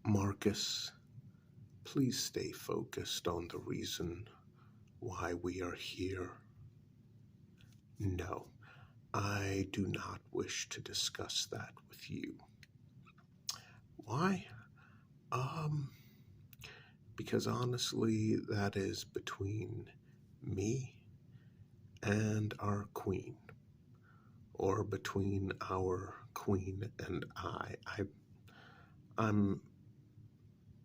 Marcus, please stay focused on the reason why we are here. No, I do not wish to discuss that with you. Why? Um, because honestly, that is between me and our queen, or between our queen and I'm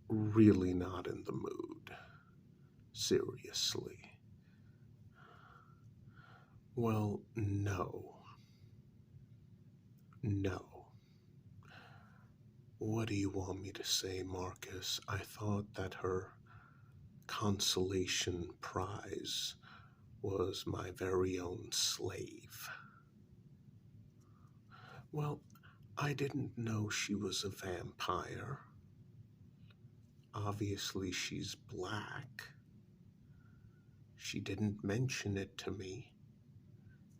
really not in the mood. Seriously. Well, no. No. What do you want me to say, Marcus? I thought that her consolation prize was my very own slave. Well, I didn't know she was a vampire. Obviously, she's black. She didn't mention it to me.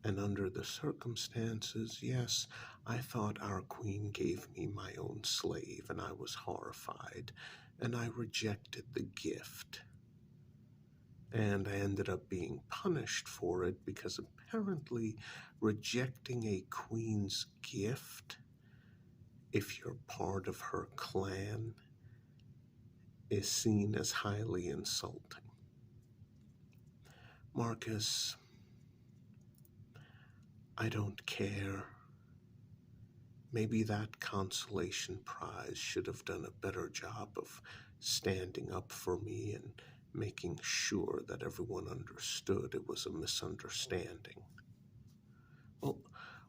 And under the circumstances, yes, I thought our queen gave me my own slave, and I was horrified, and I rejected the gift. And I ended up being punished for it because apparently rejecting a queen's gift, if you're part of her clan, is seen as highly insulting. Marcus, I don't care. Maybe that consolation prize should have done a better job of standing up for me and making sure that everyone understood it was a misunderstanding. Well,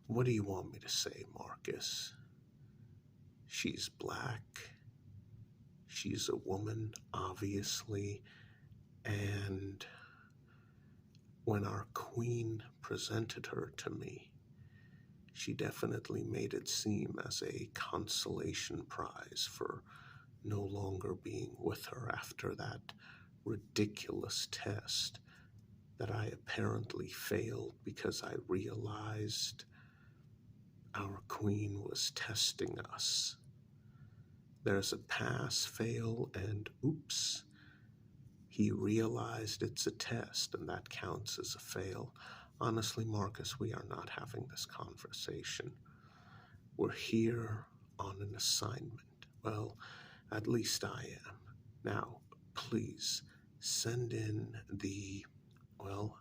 what do you want me to say, Marcus? She's black. She's a woman, obviously. And when our queen presented her to me, she definitely made it seem as a consolation prize for no longer being with her after that ridiculous test that I apparently failed because I realized our queen was testing us. There's a pass, fail, and oops, he realized it's a test and that counts as a fail. Honestly, Marcus, we are not having this conversation. We're here on an assignment. Well, at least I am. Now, please send in the, well,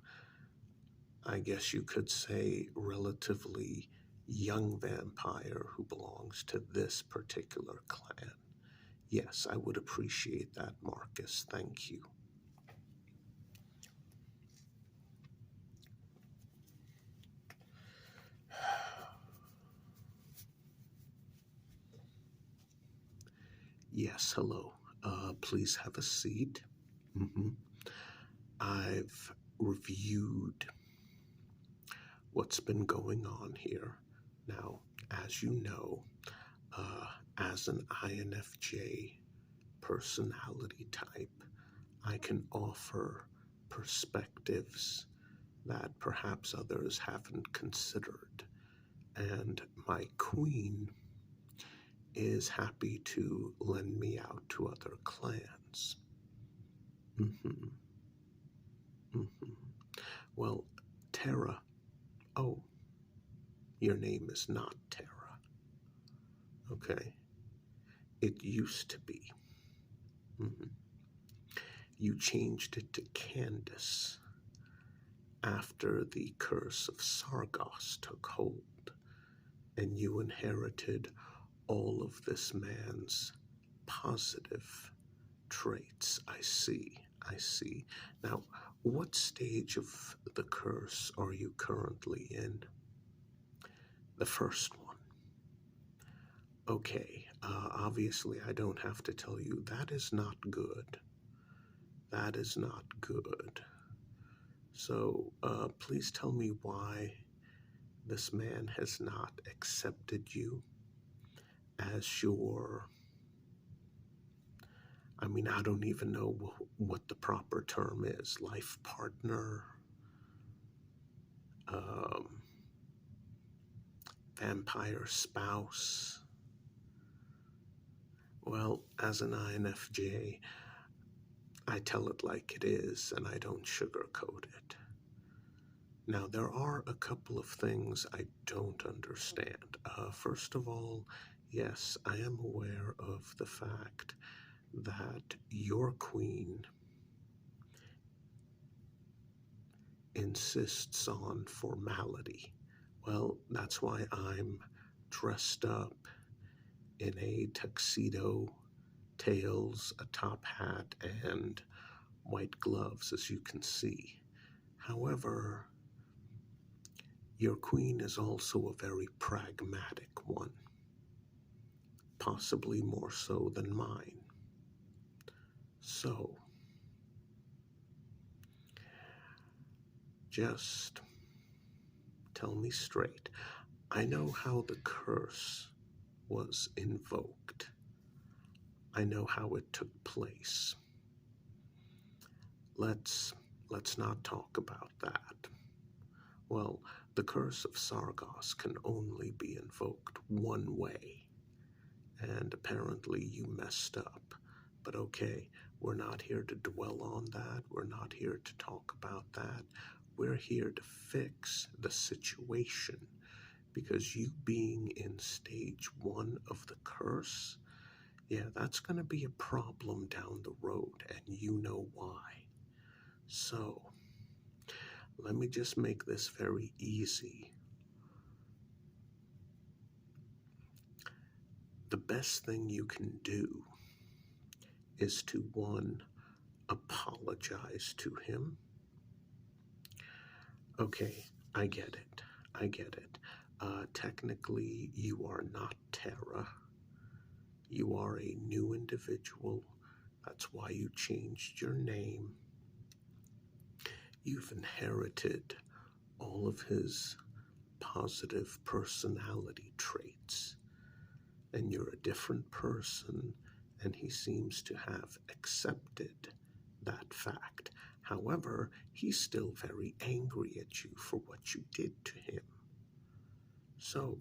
I guess you could say relatively young vampire who belongs to this particular clan. Yes, I would appreciate that, Marcus. Thank you. Yes, hello. Please have a seat. hmm I've reviewed what's been going on here. Now, as you know, as an INFJ personality type, I can offer perspectives that perhaps others haven't considered. And my queen is happy to lend me out to other clans. hmm hmm Well, Terra, oh, your name is not Terra, okay? It used to be. hmm You changed it to Candace after the curse of Sargos took hold, and you inherited all of this man's positive traits. I see, I see. Now, what stage of the curse are you currently in? The first one. Okay, obviously I don't have to tell you, that is not good. That is not good. So, please tell me why this man has not accepted you as your, I mean, I don't even know what the proper term is, life partner, um, vampire spouse. Well, as an INFJ, I tell it like it is and I don't sugarcoat it. Now, there are a couple of things I don't understand. First of all, yes, I am aware of the fact that your queen insists on formality. Well, that's why I'm dressed up in a tuxedo, tails, a top hat, and white gloves, as you can see. However, your queen is also a very pragmatic one, possibly more so than mine. So, just tell me straight. I know how the curse was invoked. I know how it took place. Let's not talk about that. Well, the curse of Sargos can only be invoked one way, and apparently you messed up. But okay, we're not here to dwell on that. We're not here to talk about that. We're here to fix the situation, because you being in stage 1 of the curse, yeah, that's going to be a problem down the road, and you know why. So, let me just make this very easy. The best thing you can do is to, 1, apologize to him. Okay, I get it. Technically, you are not Terra. You are a new individual. That's why you changed your name. You've inherited all of his positive personality traits, and you're a different person, and he seems to have accepted that fact. However, he's still very angry at you for what you did to him. So,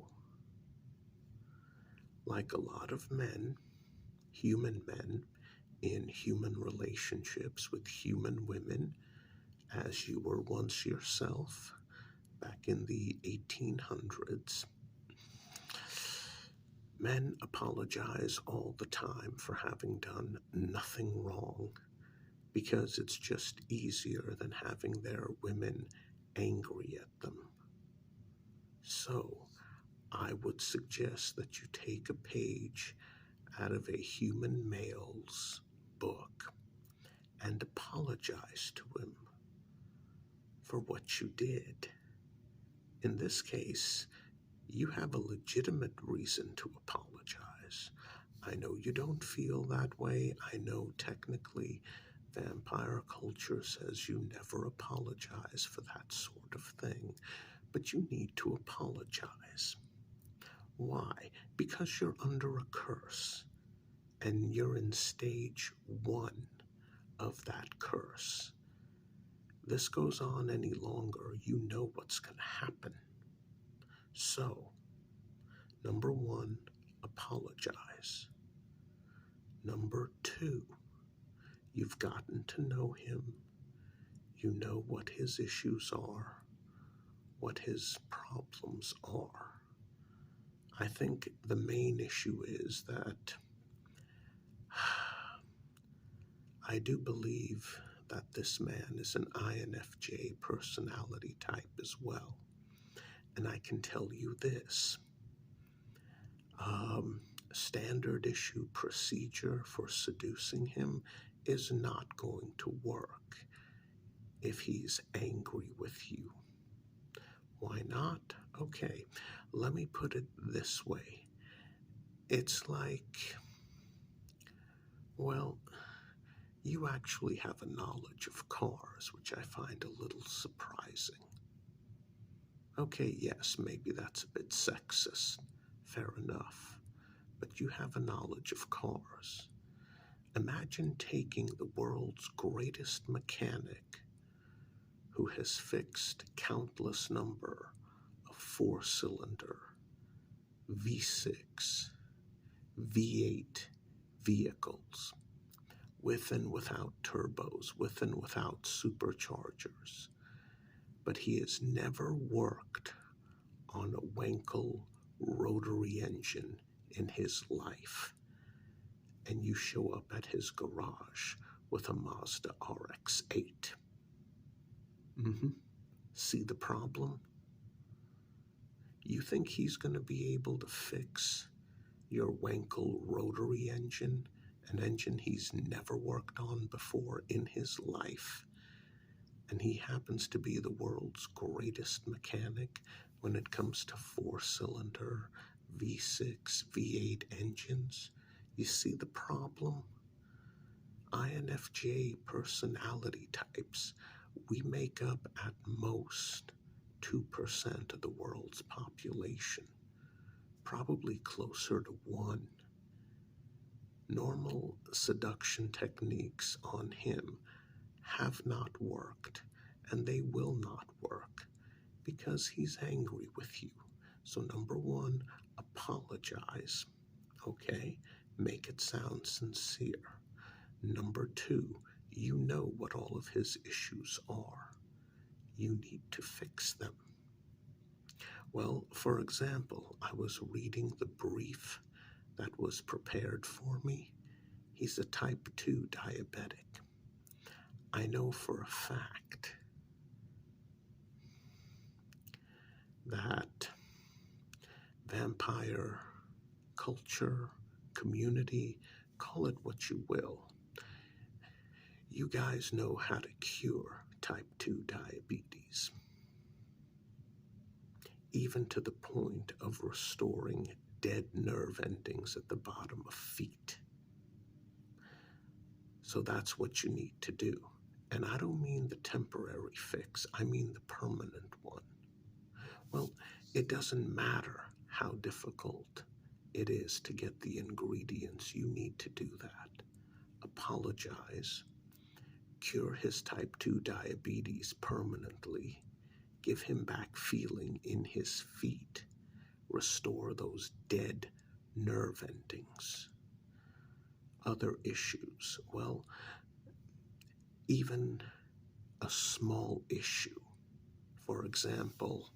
like a lot of men, human men, in human relationships with human women, as you were once yourself, back in the 1800s, men apologize all the time for having done nothing wrong, because it's just easier than having their women angry at them. So, I would suggest that you take a page out of a human male's book and apologize to him for what you did. In this case, you have a legitimate reason to apologize. I know you don't feel that way. I know technically vampire culture says you never apologize for that sort of thing, but you need to apologize. Why? Because you're under a curse, and you're in stage 1 of that curse. This goes on any longer, you know what's going to happen. So, number 1, apologize. Number 2, you've gotten to know him. You know what his issues are, what his problems are. I think the main issue is that I do believe that this man is an INFJ personality type as well. And I can tell you this. Standard issue procedure for seducing him is not going to work if he's angry with you. Why not? Okay, let me put it this way. It's like, well, you actually have a knowledge of cars, which I find a little surprising. Okay, yes, maybe that's a bit sexist. Fair enough. But you have a knowledge of cars. Imagine taking the world's greatest mechanic, who has fixed countless number of 4-cylinder, V6, V8, vehicles, with and without turbos, with and without superchargers. But he has never worked on a Wankel rotary engine in his life. And you show up at his garage with a Mazda RX-8. See the problem? You think he's going to be able to fix your Wankel rotary engine, an engine he's never worked on before in his life? And he happens to be the world's greatest mechanic when it comes to four-cylinder V6, V8 engines. You see the problem? INFJ personality types, we make up at most 2% of the world's population, probably closer to 1. Normal seduction techniques on him have not worked, and they will not work because he's angry with you. So number 1, apologize, okay? Make it sound sincere. Number 2, you know what all of his issues are. You need to fix them. Well, for example, I was reading the brief that was prepared for me. He's a type 2 diabetic. I know for a fact that vampire culture, community, call it what you will, you guys know how to cure type 2 diabetes, even to the point of restoring dead nerve endings at the bottom of feet. So that's what you need to do. And I don't mean the temporary fix, I mean the permanent one. Well, it doesn't matter how difficult it is to get the ingredients. You need to do that. Apologize, cure his type 2 diabetes permanently, give him back feeling in his feet, restore those dead nerve endings. Other issues, well, even a small issue. For example,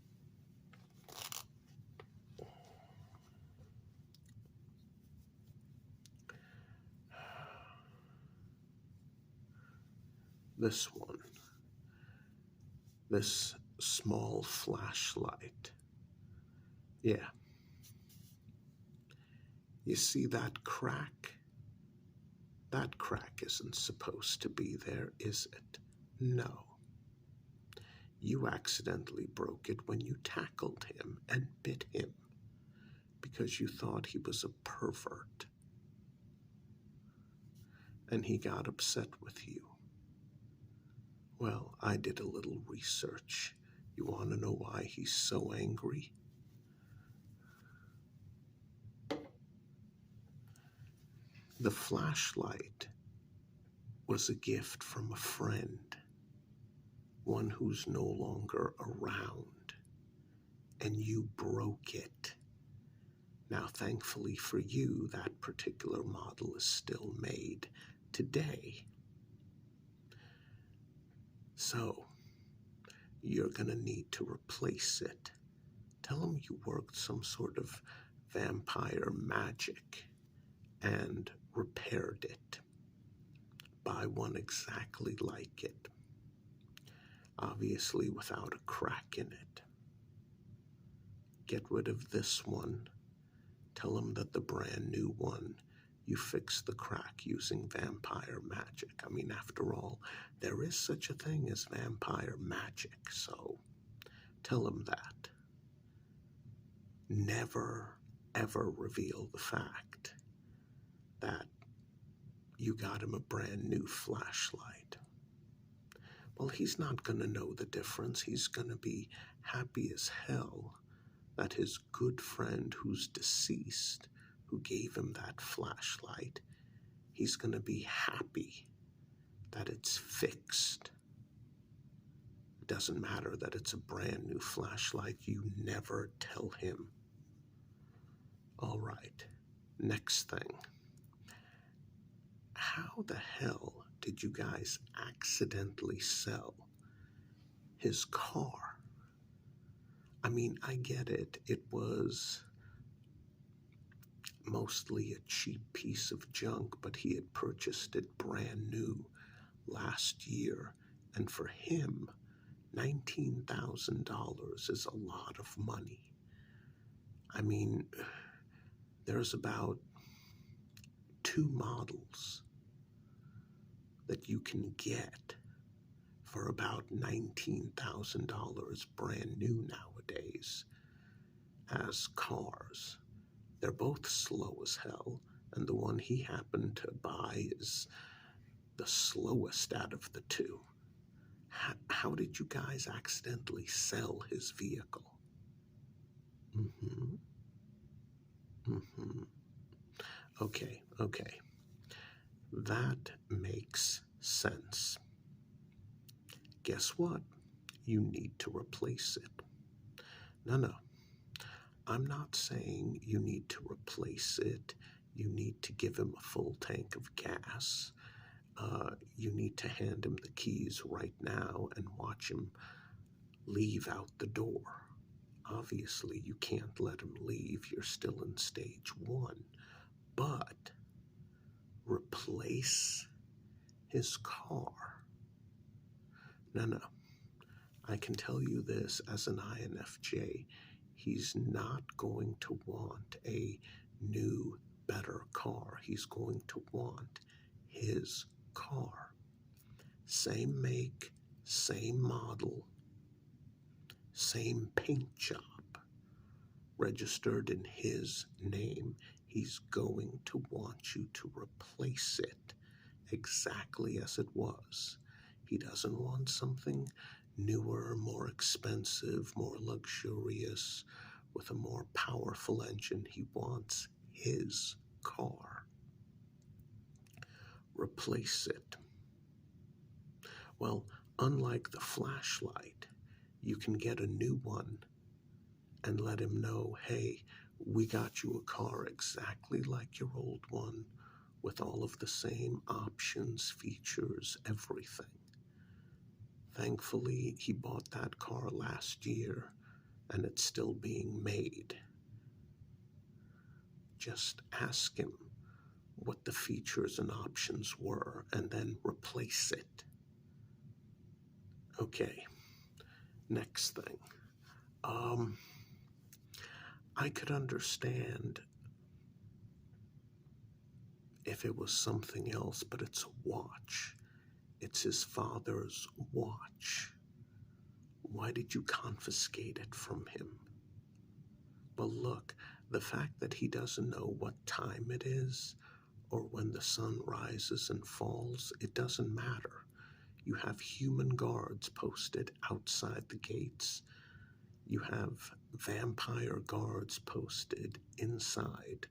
this one, this small flashlight. Yeah. You see that crack? That crack isn't supposed to be there, is it? No. You accidentally broke it when you tackled him and bit him because you thought he was a pervert. And he got upset with you. Well, I did a little research. You want to know why he's so angry? The flashlight was a gift from a friend, one who's no longer around, and you broke it. Now, thankfully for you, that particular model is still made today. So, you're going to need to replace it. Tell him you worked some sort of vampire magic and repaired it. Buy one exactly like it. Obviously without a crack in it. Get rid of this one. Tell him that the brand new one, you fixed the crack using vampire magic. I mean, after all, there is such a thing as vampire magic, so tell him that. Never, ever reveal the fact that you got him a brand new flashlight. Well, he's not going to know the difference. He's going to be happy as hell that his good friend who's deceased, who gave him that flashlight, he's going to be happy that it's fixed. It doesn't matter that it's a brand new flashlight. You never tell him. All right, next thing. how the hell did you guys accidentally sell his car? I mean, I get it. It was mostly a cheap piece of junk, but he had purchased it brand new last year. And for him, $19,000 is a lot of money. I mean, there's about 2 models that you can get for about $19,000 brand new nowadays as cars. They're both slow as hell, and the one he happened to buy is the slowest out of the 2. How did you guys accidentally sell his vehicle? Okay. That makes sense. Guess what? You need to replace it. No. I'm not saying you need to replace it. You need to give him a full tank of gas. You need to hand him the keys right now and watch him leave out the door. Obviously, you can't let him leave. You're still in stage 1. But replace his car. No. I can tell you this as an INFJ. He's not going to want a new, better car. He's going to want his car. Same make, same model, same paint job, registered in his name. He's going to want you to replace it exactly as it was. He doesn't want something newer, more expensive, more luxurious, with a more powerful engine. He wants his car. Replace it. Well, unlike the flashlight, you can get a new one and let him know, hey, we got you a car exactly like your old one, with all of the same options, features, everything. Thankfully, he bought that car last year, and it's still being made. Just ask him what the features and options were, and then replace it. Okay, next thing. I could understand if it was something else, but it's a watch. It's his father's watch. Why did you confiscate it from him? Well, look, the fact that he doesn't know what time it is or when the sun rises and falls, it doesn't matter. You have human guards posted outside the gates. You have vampire guards posted inside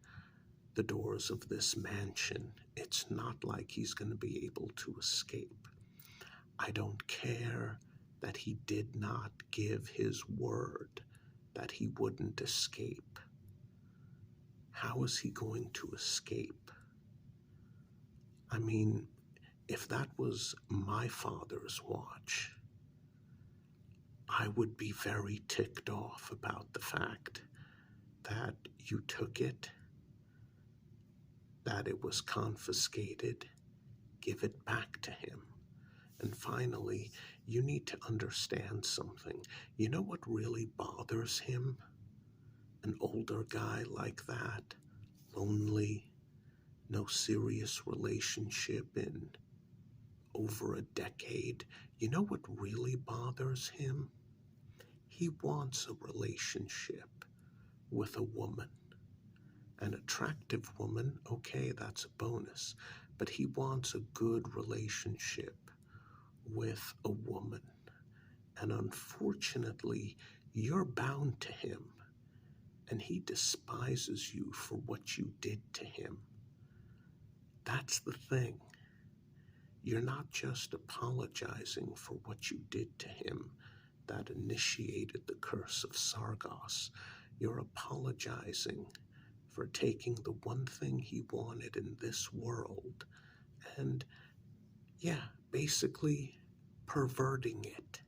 the doors of this mansion. It's not like he's going to be able to escape. I don't care that he did not give his word that he wouldn't escape. How is he going to escape? I mean, if that was my father's watch, I would be very ticked off about the fact that you took it, that it was confiscated. Give it back to him. And finally, you need to understand something. You know what really bothers him? An older guy like that, lonely, no serious relationship in over a decade. You know what really bothers him? He wants a relationship with a woman. An attractive woman, okay, that's a bonus. But he wants a good relationship with a woman. And unfortunately, you're bound to him. And he despises you for what you did to him. That's the thing. You're not just apologizing for what you did to him that initiated the curse of Sargos. You're apologizing for taking the one thing he wanted in this world and, yeah, basically perverting it.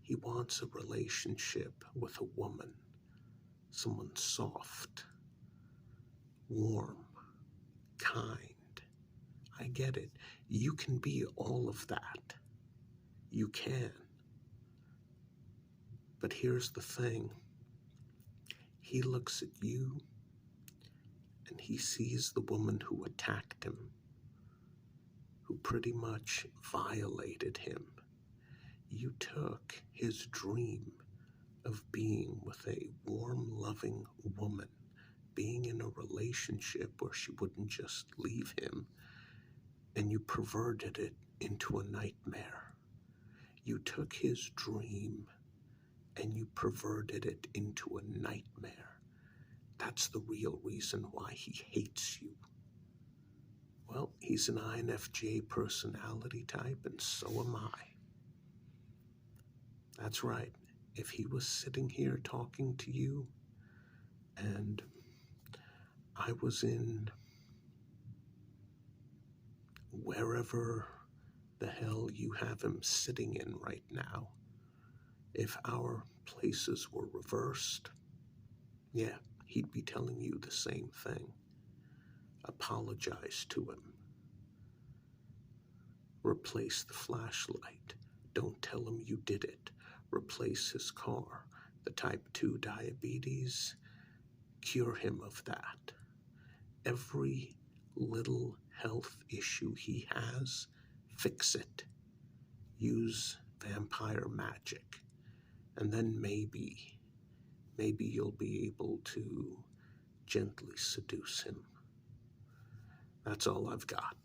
He wants a relationship with a woman, someone soft, warm, kind. I get it. You can be all of that. You can. But here's the thing. He looks at you and he sees the woman who attacked him, who pretty much violated him. You took his dream of being with a warm, loving woman, being in a relationship where she wouldn't just leave him, and you perverted it into a nightmare. You took his dream and you perverted it into a nightmare. That's the real reason why he hates you. Well, he's an INFJ personality type, and so am I. That's right. If he was sitting here talking to you, and I was in wherever the hell you have him sitting in right now, if our places were reversed, yeah, he'd be telling you the same thing. Apologize to him. Replace the flashlight. Don't tell him you did it. Replace his car. The type 2 diabetes, cure him of that. Every little health issue he has, fix it. Use vampire magic. And then maybe you'll be able to gently seduce him. That's all I've got.